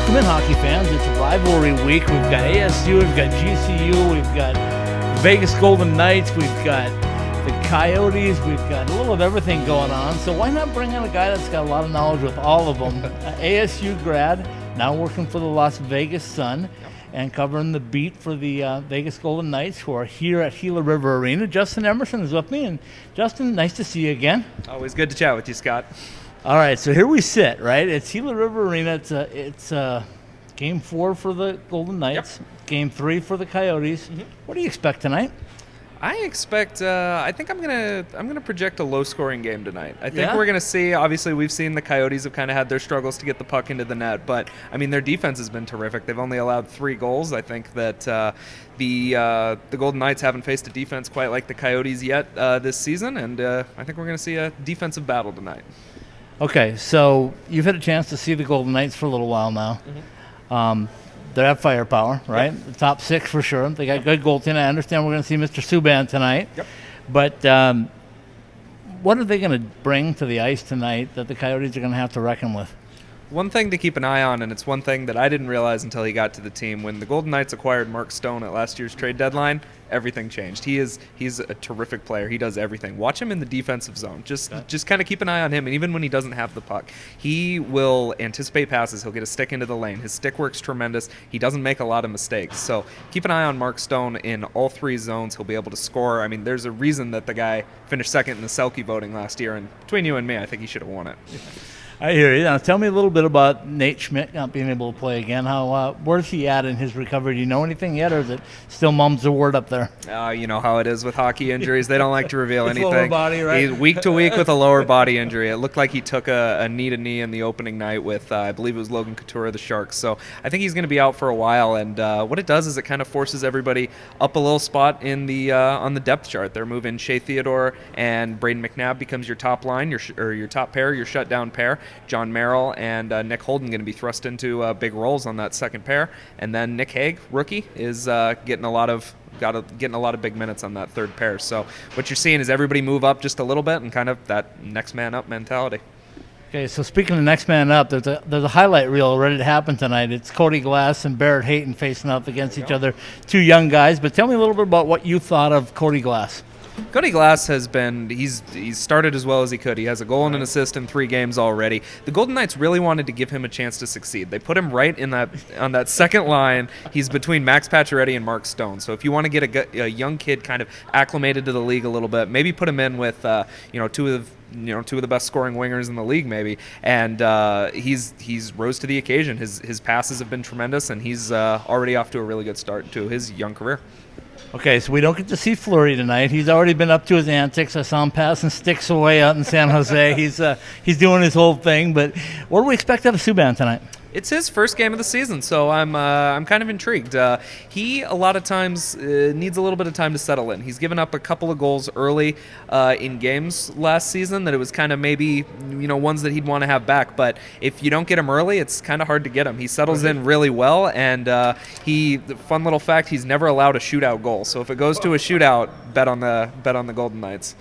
Welcome in, hockey fans. It's rivalry week. We've got ASU, we've got GCU, we've got Vegas Golden Knights, we've got the Coyotes, we've got a little of everything going on. So why not bring in a guy that's got a lot of knowledge with all of them? ASU grad, now working for the Las Vegas Sun and covering the beat for the Vegas Golden Knights, who are here at Gila River Arena. Justin Emerson is with me. And Justin, nice to see you again. Always good to chat with you, Scott. All right, so here we sit, right? It's Gila River Arena. It's Game 4 for the Golden Knights, Game 3 for the Coyotes. Mm-hmm. What do you expect tonight? I expect. I think I'm gonna project a low-scoring game tonight. I think Yeah? we're gonna see. Obviously, we've seen the Coyotes have kind of had their struggles to get the puck into the net, but I mean their defense has been terrific. They've only allowed 3 goals. I think that the Golden Knights haven't faced a defense quite like the Coyotes yet this season, and I think we're gonna see a defensive battle tonight. Okay, so you've had a chance to see the Golden Knights for a little while now. Mm-hmm. They have firepower, right? Yep. The top 6 for sure. They got good goaltending. I understand we're going to see Mr. Subban tonight. Yep. But what are they going to bring to the ice tonight that the Coyotes are going to have to reckon with? One thing to keep an eye on, and it's one thing that I didn't realize until he got to the team, when the Golden Knights acquired Mark Stone at last year's trade deadline, everything changed. He's a terrific player. He does everything. Watch him in the defensive zone. Just kind of keep an eye on him, and even when he doesn't have the puck, he will anticipate passes. He'll get a stick into the lane. His stick work's tremendous. He doesn't make a lot of mistakes. So keep an eye on Mark Stone in all 3 zones. He'll be able to score. I mean, there's a reason that the guy finished second in the Selke voting last year, and between you and me, I think he should have won it. I hear you. Now, tell me a little bit about Nate Schmidt not being able to play again. Where's he at in his recovery? Do you know anything yet, or is it still mum's the word up there? You know how it is with hockey injuries. They don't like to reveal anything. Lower body, right? He's week to week with a lower body injury. It looked like he took a knee-to-knee in the opening night with, I believe it was Logan Couture of the Sharks. So I think he's going to be out for a while. And what it does is it kind of forces everybody up a little spot in the on the depth chart. They're moving Shea Theodore and Braden McNabb becomes your top line, your top pair, your shutdown pair. John Merrill and Nick Holden going to be thrust into big roles on that second pair, and then Nick Hague, rookie, is getting a lot of big minutes on that third pair. So what you're seeing is everybody move up just a little bit and kind of that next man up mentality. Okay, so speaking of next man up, there's a highlight reel ready to happen tonight. It's Cody Glass and Barrett Hayton facing up against each other, 2 young guys. But tell me a little bit about what you thought of Cody Glass. Cody Glass has been, he's started as well as he could. He has a goal and an assist in 3 games already. The Golden Knights really wanted to give him a chance to succeed. They put him right in on that second line. He's between Max Pacioretty and Mark Stone. So if you want to get a young kid kind of acclimated to the league a little bit, maybe put him in with two of the best scoring wingers in the league, maybe. And he's rose to the occasion. His passes have been tremendous, and he's already off to a really good start to his young career. Okay, so we don't get to see Fleury tonight. He's already been up to his antics. I saw him passing sticks away out in San Jose. He's doing his whole thing. But what do we expect out of Subban tonight? It's his first game of the season, so I'm kind of intrigued. He a lot of times needs a little bit of time to settle in. He's given up a couple of goals early in games last season that it was kind of maybe ones that he'd want to have back. But if you don't get him early, it's kind of hard to get him. He settles in really well, and the fun little fact, he's never allowed a shootout goal. So if it goes to a shootout, bet on the Golden Knights.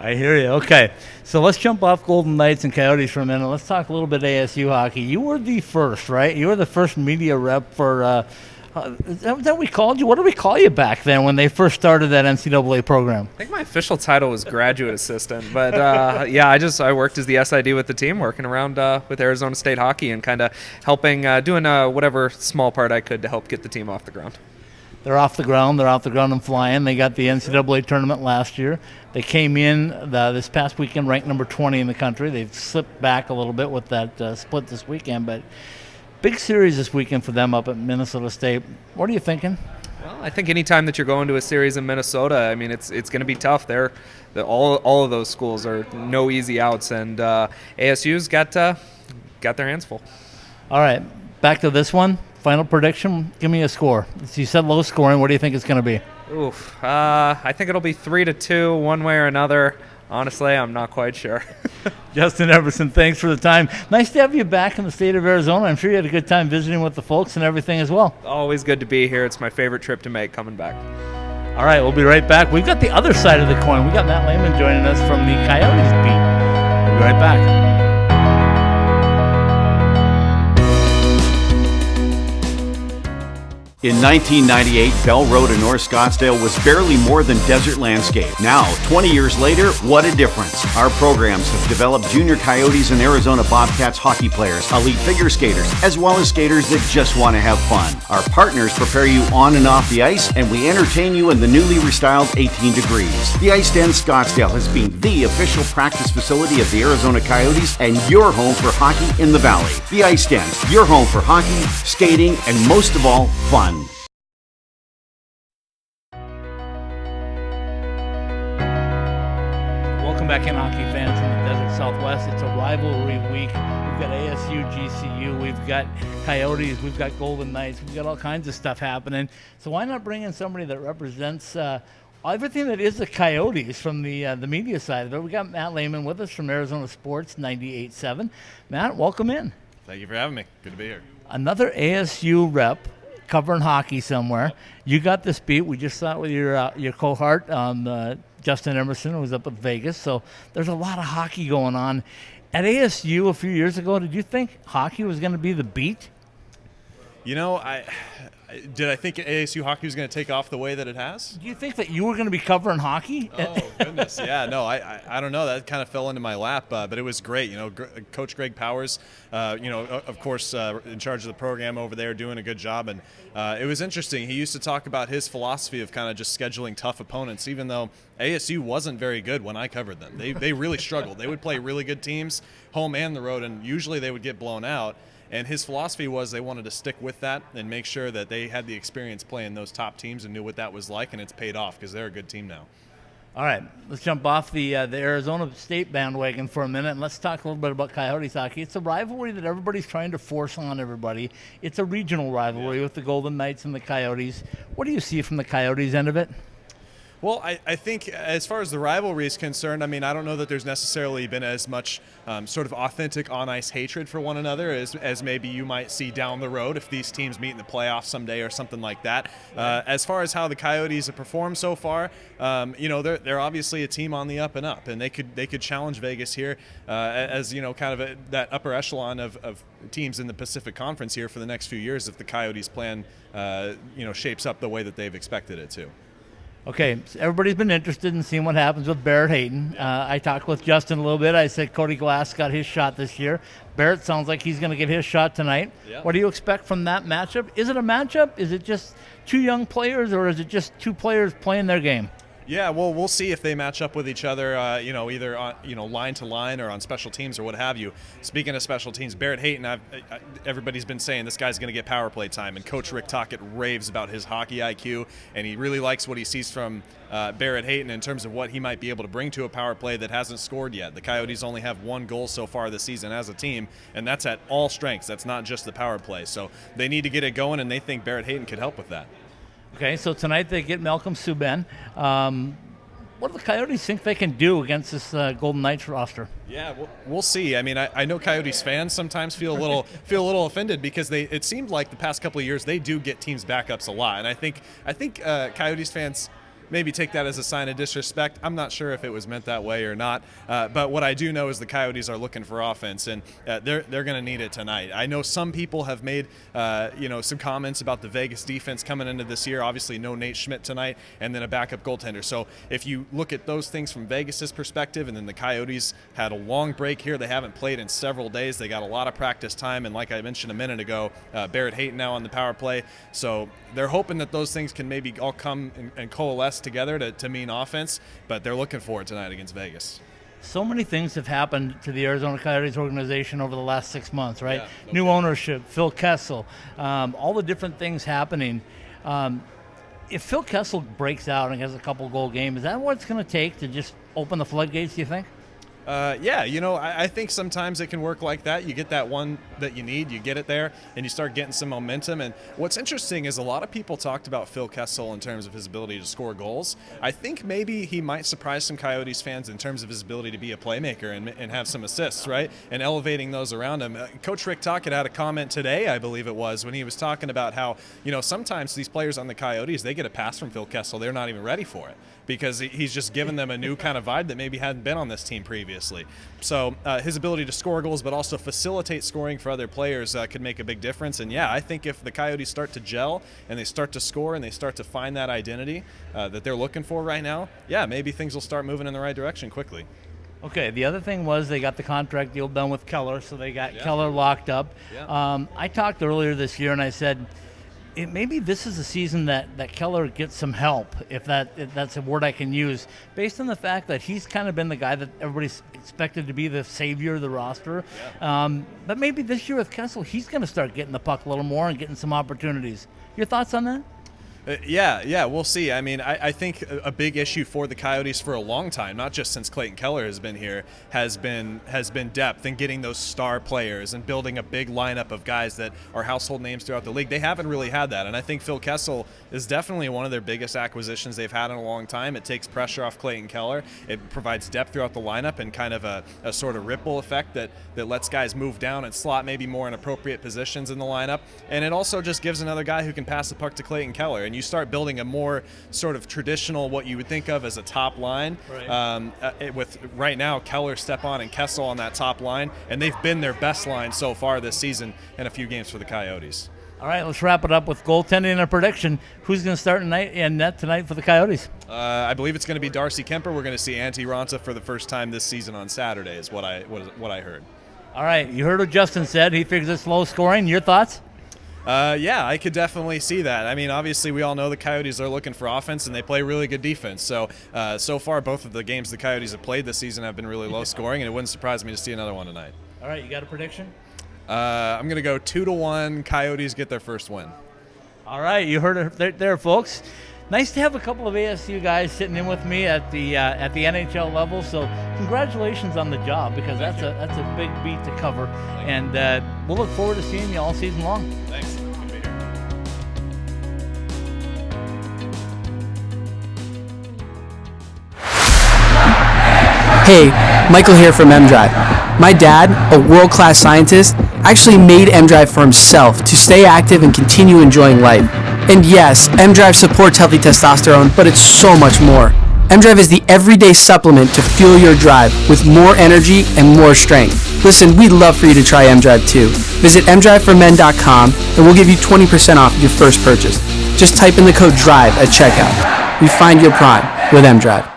I hear you. Okay, so let's jump off Golden Knights and Coyotes for a minute. Let's talk a little bit ASU hockey. You were the first, right? You were the first media rep for is that we called you? What did we call you back then when they first started that NCAA program? I think my official title was graduate assistant, but I worked as the SID with the team, working around with Arizona State hockey and kind of helping, doing whatever small part I could to help get the team off the ground. They're off the ground. They're off the ground and flying. They got the NCAA tournament last year. They came in this past weekend ranked number 20 in the country. They've slipped back a little bit with that split this weekend, but big series this weekend for them up at Minnesota State. What are you thinking? Well, I think any time that you're going to a series in Minnesota, I mean, it's going to be tough. All of those schools are no easy outs, and ASU's got their hands full. All right, back to this one. Final prediction, give me a score. So you said low scoring. What do you think it's going to be? I think it'll be 3-2 one way or another. Honestly, I'm not quite sure. Justin Emerson, thanks for the time. Nice to have you back in the state of Arizona. I'm sure you had a good time visiting with the folks and everything as well. Always good to be here. It's my favorite trip to make, coming back. All right, we'll be right back. We've got the other side of the coin. We got Matt Layman joining us from the Coyotes beat. We'll be right back. In 1998, Bell Road in North Scottsdale was barely more than desert landscape. Now, 20 years later, what a difference. Our programs have developed junior Coyotes and Arizona Bobcats hockey players, elite figure skaters, as well as skaters that just want to have fun. Our partners prepare you on and off the ice, and we entertain you in the newly restyled 18 Degrees. The Ice Den Scottsdale has been the official practice facility of the Arizona Coyotes and your home for hockey in the Valley. The Ice Den, your home for hockey, skating, and most of all, fun. Welcome back in, hockey fans in the Desert Southwest. It's a rivalry week. We've got ASU, GCU, we've got Coyotes, we've got Golden Knights, we've got all kinds of stuff happening. So why not bring in somebody that represents everything that is the Coyotes from the media side of it? We got Matt Layman with us from Arizona Sports 98.7. Matt, welcome in. Thank you for having me. Good to be here. Another ASU rep covering hockey somewhere. You got this beat. We just saw it with your cohort, Justin Emerson, who was up at Vegas. So there's a lot of hockey going on. At ASU a few years ago, did you think hockey was going to be the beat? You know, I think ASU hockey was going to take off the way that it has? Do you think that you were going to be covering hockey? Oh, goodness. Yeah, no, I don't know. That kind of fell into my lap, but it was great. You know, Coach Greg Powers, of course, in charge of the program over there, doing a good job. And it was interesting. He used to talk about his philosophy of kind of just scheduling tough opponents, even though ASU wasn't very good when I covered them. They really struggled. They would play really good teams, home and the road, and usually they would get blown out. And his philosophy was they wanted to stick with that and make sure that they had the experience playing those top teams and knew what that was like, and it's paid off because they're a good team now. All right, let's jump off the Arizona State bandwagon for a minute, and let's talk a little bit about Coyotes hockey. It's a rivalry that everybody's trying to force on everybody. It's a regional rivalry with the Golden Knights and the Coyotes. What do you see from the Coyotes' end of it? Well, I think as far as the rivalry is concerned, I mean, I don't know that there's necessarily been as much sort of authentic on-ice hatred for one another as maybe you might see down the road if these teams meet in the playoffs someday or something like that. As far as how the Coyotes have performed so far, they're obviously a team on the up and up, and they could challenge Vegas here as kind of that upper echelon of teams in the Pacific Conference here for the next few years if the Coyotes plan shapes up the way that they've expected it to. Okay, so everybody's been interested in seeing what happens with Barrett Hayton. I talked with Justin a little bit. I said Cody Glass got his shot this year. Barrett sounds like he's going to get his shot tonight. Yeah. What do you expect from that matchup? Is it a matchup? Is it just two young players, or is it just two players playing their game? Yeah, well, we'll see if they match up with each other, either on, line to line or on special teams or what have you. Speaking of special teams, Barrett Hayton, everybody's been saying this guy's going to get power play time, and Coach Rick Tocchet raves about his hockey IQ, and he really likes what he sees from Barrett Hayton in terms of what he might be able to bring to a power play that hasn't scored yet. The Coyotes only have one goal so far this season as a team, and that's at all strengths. That's not just the power play. So they need to get it going, and they think Barrett Hayton could help with that. Okay, so tonight they get Malcolm Subban. What do the Coyotes think they can do against this Golden Knights roster? Yeah, we'll see. I mean, I know Coyotes fans sometimes feel a little offended because it seemed like the past couple of years they do get teams backups a lot, and I think Coyotes fans maybe take that as a sign of disrespect. I'm not sure if it was meant that way or not, but what I do know is the Coyotes are looking for offense, and they're going to need it tonight. I know some people have made some comments about the Vegas defense coming into this year. Obviously, no Nate Schmidt tonight, and then a backup goaltender. So if you look at those things from Vegas's perspective, and then the Coyotes had a long break here. They haven't played in several days. They got a lot of practice time, and like I mentioned a minute ago, Barrett Hayton now on the power play. So they're hoping that those things can maybe all come and coalesce together to mean offense, but they're looking for it tonight against Vegas. So many things have happened to the Arizona Coyotes organization over the last 6 months, right? Yeah, New ownership, Phil Kessel, all the different things happening. If Phil Kessel breaks out and has a couple goal game, is that what it's going to take to just open the floodgates, do you think? I think sometimes it can work like that. You get that one that you need, you get it there, and you start getting some momentum. And what's interesting is a lot of people talked about Phil Kessel in terms of his ability to score goals. I think maybe he might surprise some Coyotes fans in terms of his ability to be a playmaker and have some assists, right? And elevating those around him. Coach Rick Tocchet had a comment today, I believe it was, when he was talking about how, sometimes these players on the Coyotes, they get a pass from Phil Kessel. They're not even ready for it because he's just given them a new kind of vibe that maybe hadn't been on this team previously. obviously. So his ability to score goals but also facilitate scoring for other players could make a big difference. And yeah, I think if the Coyotes start to gel and they start to score and they start to find that identity that they're looking for right now, yeah, maybe things will start moving in the right direction quickly. Okay, the other thing was they got the contract deal done with Keller, so they got Keller locked up. Yeah. I talked earlier this year, and I said maybe this is a season that Keller gets some help, if that's a word I can use, based on the fact that he's kind of been the guy that everybody's expected to be the savior of the roster. Yeah. But maybe this year with Kessel, he's going to start getting the puck a little more and getting some opportunities. Your thoughts on that? Yeah, we'll see. I mean, I think a big issue for the Coyotes for a long time, not just since Clayton Keller has been here, has been depth and getting those star players and building a big lineup of guys that are household names throughout the league. They haven't really had that, and I think Phil Kessel is definitely one of their biggest acquisitions they've had in a long time. It takes pressure off Clayton Keller. It provides depth throughout the lineup and kind of a sort of ripple effect that lets guys move down and slot maybe more in appropriate positions in the lineup. And it also just gives another guy who can pass the puck to Clayton Keller. And you start building a more sort of traditional, what you would think of as a top line. Right. With right now Keller, Stepan, and Kessel on that top line, and they've been their best line so far this season in a few games for the Coyotes. All right, let's wrap it up with goaltending and a prediction. Who's going to start in net tonight for the Coyotes? I believe it's going to be Darcy Kemper. We're going to see Antti Raanta for the first time this season on Saturday, is what I heard. All right, you heard what Justin said. He figures it's low scoring. Your thoughts? Yeah, I could definitely see that. I mean, obviously, we all know the Coyotes are looking for offense, and they play really good defense. So far, both of the games the Coyotes have played this season have been really low scoring, and it wouldn't surprise me to see another one tonight. All right, you got a prediction? I'm going to go 2-1. Coyotes get their first win. All right, you heard it there, folks. Nice to have a couple of ASU guys sitting in with me at the NHL level. So congratulations on the job, because that's a big beat to cover, and we'll look forward to seeing you all season long. Thanks. Good to be here. Hey, Michael here from M-Drive. My dad, a world-class scientist, actually made M-Drive for himself to stay active and continue enjoying life. And yes, M-Drive supports healthy testosterone, but it's so much more. M-Drive is the everyday supplement to fuel your drive with more energy and more strength. Listen, we'd love for you to try M-Drive too. Visit mdriveformen.com and we'll give you 20% off your first purchase. Just type in the code DRIVE at checkout. You find your prime with M-Drive.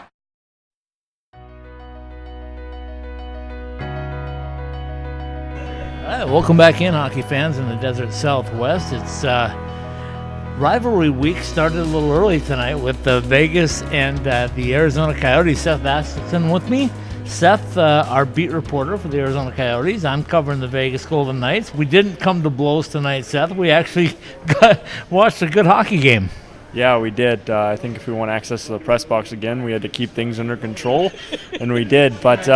All right, welcome back in, hockey fans in the Desert Southwest. It's rivalry week started a little early tonight with Vegas and the Arizona Coyotes. Seth Vasselson with me. Seth, our beat reporter for the Arizona Coyotes. I'm covering the Vegas Golden Knights. We didn't come to blows tonight, Seth. We actually watched a good hockey game. Yeah, we did. I think if we want access to the press box again, we had to keep things under control, and we did. But,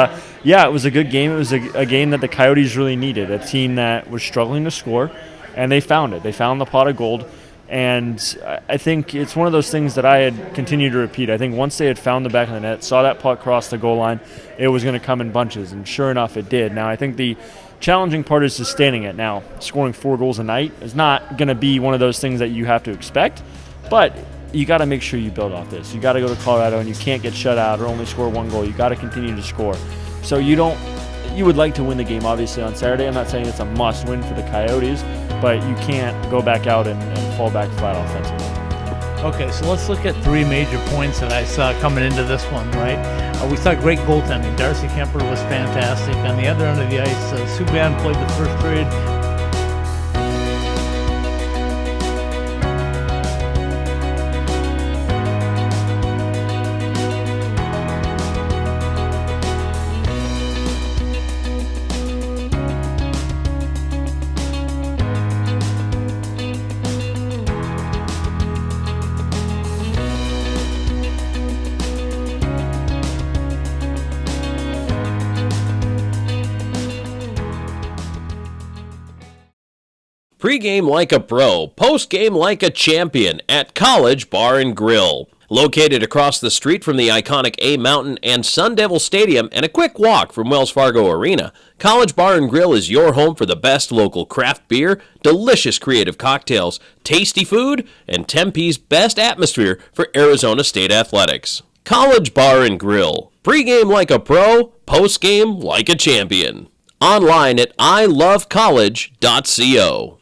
yeah, it was a good game. It was a game that the Coyotes really needed, a team that was struggling to score, and they found it. They found the pot of gold, and I think it's one of those things that I had continued to repeat. I think once they had found the back of the net, saw that puck cross the goal line, it was going to come in bunches, and sure enough, it did. Now, I think the challenging part is sustaining it. Now, scoring 4 goals a night is not going to be one of those things that you have to expect. But you got to make sure you build off this. You got to go to Colorado and you can't get shut out or only score 1 goal. You got to continue to score. So you would like to win the game obviously on Saturday. I'm not saying it's a must win for the Coyotes, but you can't go back out and fall back flat offensively. Okay, so let's look at 3 major points that I saw coming into this one, right? We saw great goaltending. Darcy Kemper was fantastic. On the other end of the ice, Subban played the first period. Pre-game like a pro, post-game like a champion at College Bar and Grill. Located across the street from the iconic A Mountain and Sun Devil Stadium and a quick walk from Wells Fargo Arena, College Bar and Grill is your home for the best local craft beer, delicious creative cocktails, tasty food, and Tempe's best atmosphere for Arizona State athletics. College Bar and Grill, Pre-game like a pro, post-game like a champion. Online at ilovecollege.co.